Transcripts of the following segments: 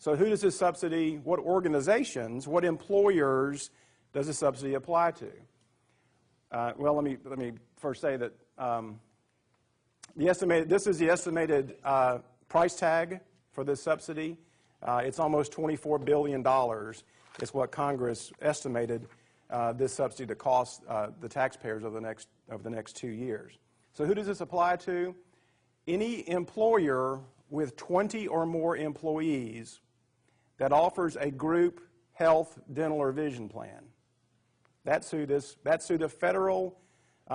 So who does this subsidy, what organizations, what employers does the subsidy apply to? Well, let me first say that this is the estimated price tag for this subsidy. It's almost $24 billion. It's what Congress estimated this subsidy to cost the taxpayers over the next 2 years. So who does this apply to? Any employer with 20 or more employees that offers a group health, dental, or vision plan. That's who the federal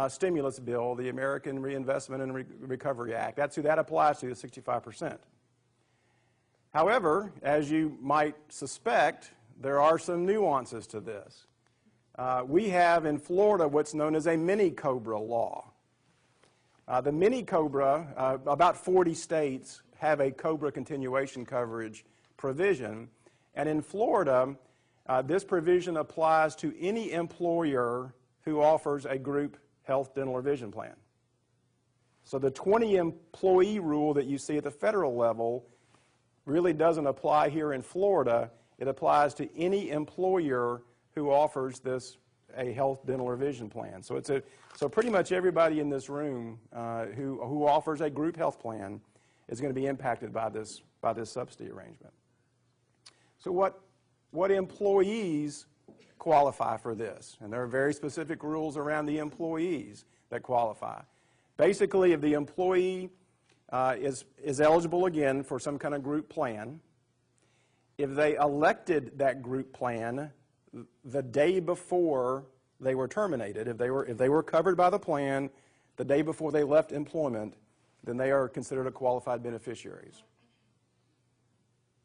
stimulus bill, the American Reinvestment and Recovery Act, that's who that applies to, the 65%. However, as you might suspect, there are some nuances to this. We have in Florida what's known as a mini COBRA law. The mini COBRA, about 40 states have a COBRA continuation coverage provision, and in Florida, this provision applies to any employer who offers a group health, dental, or vision plan. So the 20-employee rule that you see at the federal level really doesn't apply here in Florida. It applies to any employer who offers a health, dental, or vision plan. So so pretty much everybody in this room who offers a group health plan is going to be impacted by this subsidy arrangement. So what employees qualify for this? And there are very specific rules around the employees that qualify. Basically, if the employee is eligible again for some kind of group plan, if they elected that group plan the day before they were terminated, if they were covered by the plan the day before they left employment, then they are considered a qualified beneficiaries.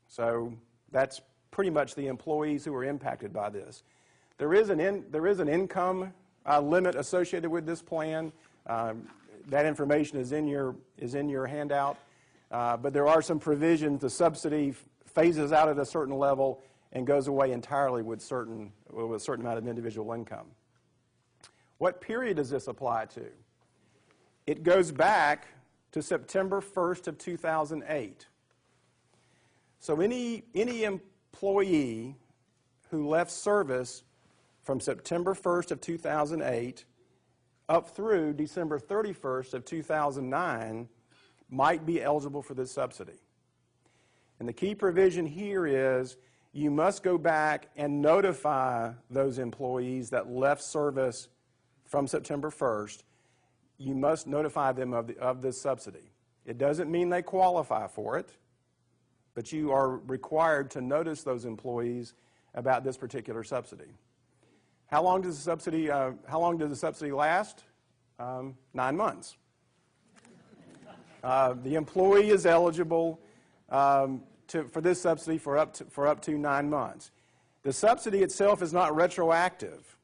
So that's pretty much the employees who are impacted by this. There is an income limit associated with this plan. That information is in your handout. But there are some provisions. The subsidy phases out at a certain level and goes away entirely with a certain amount of individual income. What period does this apply to? It goes back to September 1st of 2008. So any employee who left service from September 1st of 2008 up through December 31st of 2009 might be eligible for this subsidy. And the key provision here is you must go back and notify those employees that left service from September 1st. You must notify them of this subsidy. It doesn't mean they qualify for it, but you are required to notice those employees about this particular subsidy. How long does the subsidy last? 9 months. The employee is eligible for this subsidy for up to 9 months. The subsidy itself is not retroactive.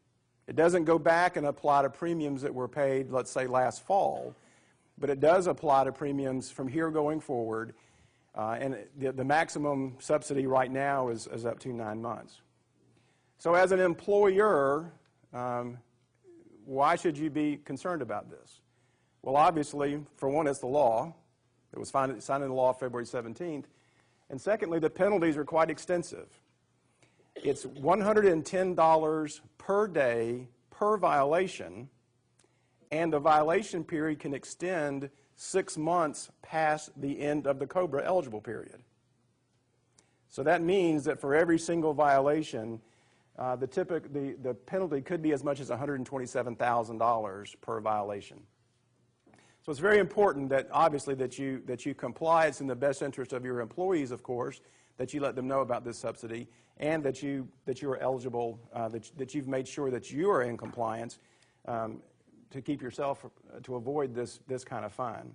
It doesn't go back and apply to premiums that were paid, let's say, last fall, but it does apply to premiums from here going forward, and the maximum subsidy right now is up to 9 months. So as an employer, why should you be concerned about this? Well, obviously, for one, it's the law. It was signed into law February 17th. And secondly, the penalties are quite extensive. It's $110 per day per violation, and the violation period can extend 6 months past the end of the COBRA eligible period. So that means that for every single violation, the penalty could be as much as $127,000 per violation. So it's very important that, obviously, that you comply. It's in the best interest of your employees, of course, that you let them know about this subsidy, and that you are eligible, that you've made sure that you are in compliance to keep yourself, to avoid this kind of fine.